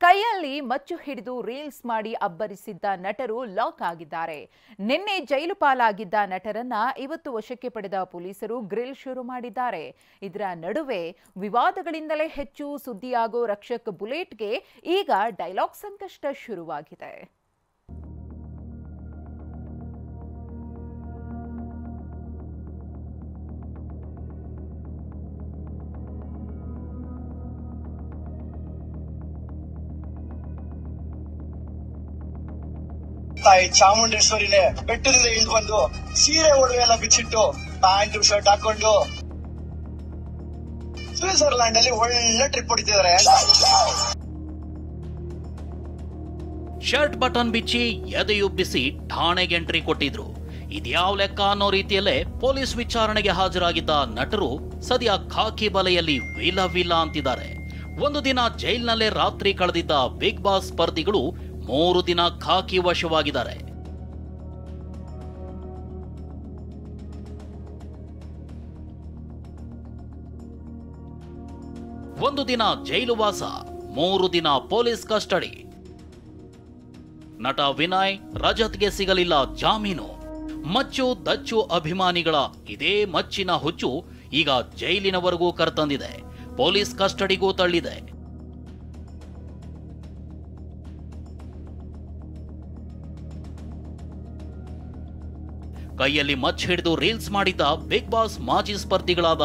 ಕೈಯಲ್ಲಿ ಮಚ್ಚು ಹಿಡಿದು ರೀಲ್ಸ್ ಮಾಡಿ ಅಬ್ಬರಿಸಿದ್ದ ನಟರು ಲಾಕ್ ಆಗಿದ್ದಾರೆ. ನಿನ್ನೆ ಜೈಲು ಪಾಲಾಗಿದ್ದ ನಟರನ್ನ ಇವತ್ತು ವಶಕ್ಕೆ ಪಡೆದ ಪೊಲೀಸರು ಗ್ರಿಲ್ ಶುರು ಮಾಡಿದ್ದಾರೆ. ಇದರ ನಡುವೆ ವಿವಾದಗಳಿಂದಲೇ ಹೆಚ್ಚು ಸುದ್ದಿಯಾಗೋ ರಕ್ಷಕ್ ಬುಲೆಟ್ಗೆ ಈಗ ಡೈಲಾಗ್ ಸಂಕಷ್ಟ ಶುರುವಾಗಿದೆ. ತಾಯಿ ಚಾಮುಂಡೇಶ್ವರಿನೇ ಬೆಟ್ಟದಿಂದ ಇಳಿದು ಬಂದು ಸೀರೆ ಒಡವೆ ಎಲ್ಲ ಬಿಚ್ಚಿಟ್ಟು ಪ್ಯಾಂಟ್ ಶರ್ಟ್ ಹಾಕೊಂಡು ಸ್ವಿಟ್ಜರ್ಲ್ಯಾಂಡ್ ಅಲ್ಲಿ ಒಳ್ಳೆ ಟ್ರಿಪ್ ಹೊಡಿತಿದ್ದಾರೆ. ಶರ್ಟ್ ಬಟನ್ ಬಿಚ್ಚಿ ಎದೆಯುಬ್ಬಿಸಿ ಠಾಣೆಗೆ ಎಂಟ್ರಿ ಕೊಟ್ಟಿದ್ರು. ಇದ್ಯಾವ ಲೆಕ್ಕ ಅನ್ನೋ ರೀತಿಯಲ್ಲೇ ಪೊಲೀಸ್ ವಿಚಾರಣೆಗೆ ಹಾಜರಾಗಿದ್ದ ನಟರು ಸದ್ಯ ಖಾಕಿ ಬಲೆಯಲ್ಲಿ ವಿಲ ವಿಲ ಅಂತಿದ್ದಾರೆ. ಒಂದು ದಿನ ಜೈಲ್ನಲ್ಲೇ ರಾತ್ರಿ ಕಳೆದಿದ್ದ ಬಿಗ್ ಬಾಸ್ ಸ್ಪರ್ಧಿಗಳು 3 ದಿನ ಖಾಕಿ ವಶವಾಗಿದ್ದಾರೆ. ಒಂದು ದಿನ ಜೈಲು ವಾಸ, 3 ದಿನ ಪೊಲೀಸ್ ಕಸ್ಟಡಿ. ನಟ ವಿನಯ್, ರಜತ್ಗೆ ಸಿಗಲಿಲ್ಲ ಜಾಮೀನು. ಮಚ್ಚು ದಚ್ಚು ಅಭಿಮಾನಿಗಳ ಇದೇ ಮಚ್ಚಿನ ಹುಚ್ಚು ಈಗ ಜೈಲಿನವರೆಗೂ ಕರೆತಂದಿದೆ, ಪೊಲೀಸ್ ಕಸ್ಟಡಿಗೂ ತಳ್ಳಿದೆ. ಕೈಯಲ್ಲಿ ಮಚ್ಚು ಹಿಡಿದು ರೀಲ್ಸ್ ಮಾಡಿದ್ದ ಬಿಗ್ ಬಾಸ್ ಮಾಜಿ ಸ್ಪರ್ಧಿಗಳಾದ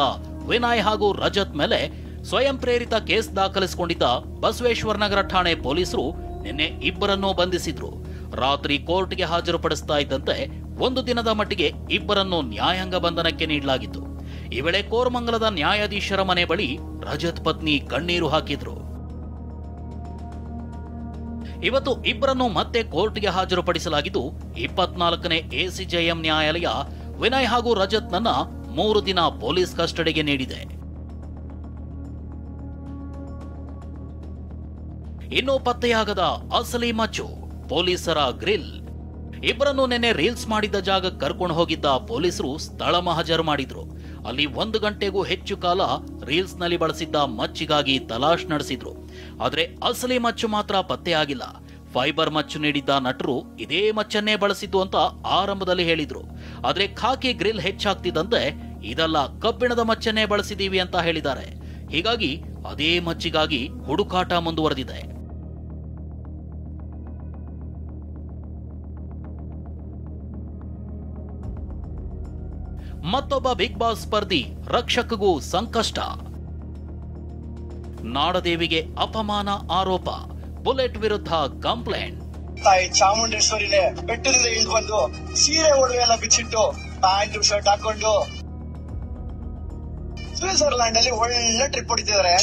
ವಿನಯ್ ಹಾಗೂ ರಜತ್ ಮೇಲೆ ಸ್ವಯಂ ಪ್ರೇರಿತ ಕೇಸ್ ದಾಖಲಿಸಿಕೊಂಡಿದ್ದ ಬಸವೇಶ್ವರ ನಗರ ಠಾಣೆ ಪೊಲೀಸರು ನಿನ್ನೆ ಇಬ್ಬರನ್ನೂ ಬಂಧಿಸಿದ್ರು. ರಾತ್ರಿ ಕೋರ್ಟ್ಗೆ ಹಾಜರುಪಡಿಸ್ತಾ ಇದ್ದಂತೆ ಒಂದು ದಿನದ ಮಟ್ಟಿಗೆ ಇಬ್ಬರನ್ನು ನ್ಯಾಯಾಂಗ ಬಂಧನಕ್ಕೆ ನೀಡಲಾಗಿತ್ತು. ಈ ವೇಳೆ ಕೋರಮಂಗಲದ ನ್ಯಾಯಾಧೀಶರ ಮನೆ ಬಳಿ ರಜತ್ ಪತ್ನಿ ಕಣ್ಣೀರು ಹಾಕಿದ್ರು. ಇವತ್ತು ಇಬ್ಬರನ್ನು ಮತ್ತೆ ಕೋರ್ಟ್ಗೆ ಹಾಜರುಪಡಿಸಲಾಗಿದ್ದು 24ನೇ ಎಸಿಜೆಎಂ ನ್ಯಾಯಾಲಯ ವಿನಯ್ ಹಾಗೂ ರಜತ್ನನ್ನ 3 ದಿನ ಪೊಲೀಸ್ ಕಸ್ಟಡಿಗೆ ನೀಡಿದೆ. ಇನ್ನೂ ಪತ್ತೆಯಾಗದ ಅಸಲಿ ಮಚ್ಚು, ಪೊಲೀಸರ ಗ್ರಿಲ್. ಇಬ್ಬರನ್ನು ನಿನ್ನೆ ರೀಲ್ಸ್ ಮಾಡಿದ್ದ ಜಾಗ ಕರ್ಕೊಂಡು ಹೋಗಿದ್ದ ಪೊಲೀಸರು ಸ್ಥಳ ಮಹಜರು ಮಾಡಿದ್ರು. ಅಲ್ಲಿ 1 ಗಂಟೆಗೂ ಹೆಚ್ಚು ಕಾಲ ರೀಲ್ಸ್ ನಲ್ಲಿ ಬಳಸಿದ್ದ ಮಚ್ಚಿಗಾಗಿ ತಲಾಶ್ ನಡೆಸಿದ್ರು. ಆದ್ರೆ ಅಸಲಿ ಮಚ್ಚು ಮಾತ್ರ ಪತ್ತೆಯಾಗಿಲ್ಲ. ಫೈಬರ್ ಮಚ್ಚು ನೀಡಿದ್ದ ನಟರು ಇದೇ ಮಚ್ಚನ್ನೇ ಬಳಸಿದ್ದು ಅಂತ ಆರಂಭದಲ್ಲಿ ಹೇಳಿದ್ರು. ಆದ್ರೆ ಖಾಕಿ ಗ್ರಿಲ್ ಹೆಚ್ಚಾಗ್ತಿದ್ದಂತೆ ಇದೆಲ್ಲ ಕಬ್ಬಿಣದ ಮಚ್ಚನ್ನೇ ಬಳಸಿದೀವಿ ಅಂತ ಹೇಳಿದ್ದಾರೆ. ಹೀಗಾಗಿ ಅದೇ ಮಚ್ಚಿಗಾಗಿ ಹುಡುಕಾಟ ಮುಂದುವರೆದಿದೆ. ಮತ್ತೊಬ್ಬ ಬಿಗ್ ಬಾಸ್ ಸ್ಪರ್ಧಿ ರಕ್ಷಕ್ಗೂ ಸಂಕಷ್ಟ. ನಾಡದೇವಿಗೆ ಅಪಮಾನ ಆರೋಪ, ಬುಲೆಟ್ ವಿರುದ್ಧ ಕಂಪ್ಲೇಂಟ್. ತಾಯಿ ಚಾಮುಂಡೇಶ್ವರಿನೇ ಬೆಟ್ಟದಿಂದ ಇಳಿದು ಬಂದು ಸೀರೆ ಒಡವೆ ಎಲ್ಲ ಬಿಚ್ಚಿಟ್ಟು ಪ್ಯಾಂಟ್ ಶರ್ಟ್ ಹಾಕೊಂಡು ಸ್ವಿಟ್ಜರ್ಲ್ಯಾಂಡ್ ಅಲ್ಲಿ ಒಳ್ಳೆ ಟ್ರಿಪ್ ಹೊಡಿತಿದ್ದಾರೆ.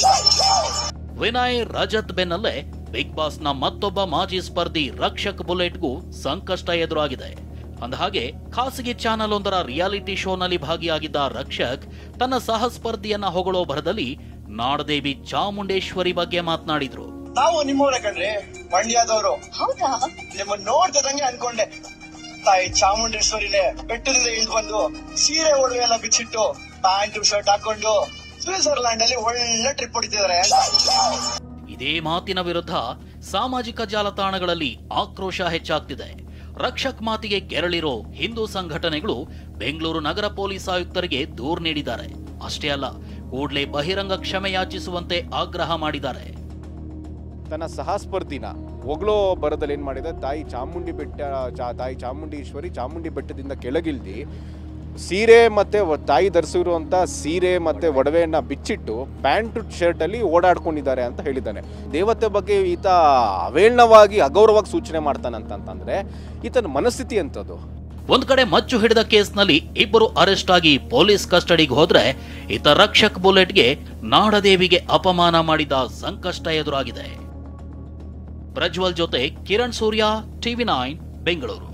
ವಿನಯ್, ರಜತ್ ಬೆನ್ನಲ್ಲೇ ಬಿಗ್ ಬಾಸ್ ನ ಮತ್ತೊಬ್ಬ ಮಾಜಿ ಸ್ಪರ್ಧಿ ರಕ್ಷಕ್ ಬುಲೆಟ್ಗೂ ಸಂಕಷ್ಟ ಎದುರಾಗಿದೆ. ಅಂದಹಾಗೆ ಖಾಸಗಿ ಚಾನೆಲ್ ಒಂದರ ರಿಯಾಲಿಟಿ ಶೋನಲ್ಲಿ ಭಾಗಿಯಾಗಿದ್ದ ರಕ್ಷಕ್ ತನ್ನ ಸಹ ಸ್ಪರ್ಧಿಯನ್ನ ಹೊಗಳೋ ಭರದಲ್ಲಿ ನಾಡದೇವಿ ಚಾಮುಂಡೇಶ್ವರಿ ಬಗ್ಗೆ ಮಾತನಾಡಿದ್ರು. ನಾವು ನಿಮ್ಮವರೇ ಕಣ್ರಿ, ಮಂಡ್ಯದವರು. ಹೌದಾ? ನಿಮ್ಮನ್ನ ನೋಡ್ತಿದ್ದಂಗೆ ಅನ್ಕೊಂಡೆ. ತಾಯಿ ಚಾಮುಂಡೇಶ್ವರಿನೇ ಬೆಟ್ಟದಿಂದ ಇಳಿದು ಬಂದು ಸೀರೆ ಒಡವೆ ಎಲ್ಲ ಬಿಚ್ಚಿಟ್ಟು ಪ್ಯಾಂಟ್ ಶರ್ಟ್ ಹಾಕೊಂಡು ಸ್ವಿಟ್ಜರ್ಲ್ಯಾಂಡ್ ಅಲ್ಲಿ ಒಳ್ಳೆ ಟ್ರಿಪ್ ಹೊಡಿತಿದ್ದಾರೆ. ಇದೇ ಮಾತಿನ ವಿರುದ್ಧ ಸಾಮಾಜಿಕ ಜಾಲತಾಣಗಳಲ್ಲಿ ಆಕ್ರೋಶ ಹೆಚ್ಚಾಗ್ತಿದೆ. ರಕ್ಷಕ್ ಮಾತಿಗೆ ಕೆರಳಿರೋ ಹಿಂದೂ ಸಂಘಟನೆಗಳು ಬೆಂಗಳೂರು ನಗರ ಪೊಲೀಸ್ ಆಯುಕ್ತರಿಗೆ ದೂರು ನೀಡಿದ್ದಾರೆ. ಅಷ್ಟೇ ಅಲ್ಲ, ಕೂಡಲೇ ಬಹಿರಂಗ ಕ್ಷಮೆ ಯಾಚಿಸುವಂತೆ ಆಗ್ರಹ ಮಾಡಿದ್ದಾರೆ. ತನ್ನ ಸಹ ಸ್ಪರ್ಧಿನ ಹೊಗಳೋ ಬರದಲ್ಲಿ ಏನ್ ಮಾಡಿದೆ, ತಾಯಿ ಚಾಮುಂಡೇಶ್ವರಿ ಚಾಮುಂಡಿ ಬೆಟ್ಟದಿಂದ ಕೆಳಗಿಲ್ದಿ ಸೀರೆ ಮತ್ತೆ ತಾಯಿ ಧರಿಸಿರುವಂತ ಸೀರೆ ಮತ್ತೆ ಒಡವೆಯನ್ನ ಬಿಚ್ಚಿಟ್ಟು ಪ್ಯಾಂಟ್ ಶರ್ಟ್ ಅಲ್ಲಿ ಓಡಾಡ್ಕೊಂಡಿದ್ದಾರೆ ಅಂತ ಹೇಳಿದ್ದಾನೆ. ದೇವತೆ ಬಗ್ಗೆ ಈತ ಅವೇಳನವಾಗಿ ಅಗೌರವವಾಗಿ ಸೂಚನೆ ಮಾಡ್ತಾನಂತಂದ್ರೆ ಈತನ ಮನಸ್ಥಿತಿ ಅಂತದ್ದು. ಒಂದ್ ಕಡೆ ಮಚ್ಚು ಹಿಡಿದ ಕೇಸ್ನಲ್ಲಿ ಇಬ್ಬರು ಅರೆಸ್ಟ್ ಆಗಿ ಪೊಲೀಸ್ ಕಸ್ಟಡಿಗೆ ಹೋದ್ರೆ, ಈತ ರಕ್ಷಕ್ ಬುಲೆಟ್ಗೆ ನಾಡದೇವಿಗೆ ಅಪಮಾನ ಮಾಡಿದ ಸಂಕಷ್ಟ ಎದುರಾಗಿದೆ. ಪ್ರಜ್ವಲ್ ಜೊತೆ ಕಿರಣ್ ಸೂರ್ಯ, TV9 ಬೆಂಗಳೂರು.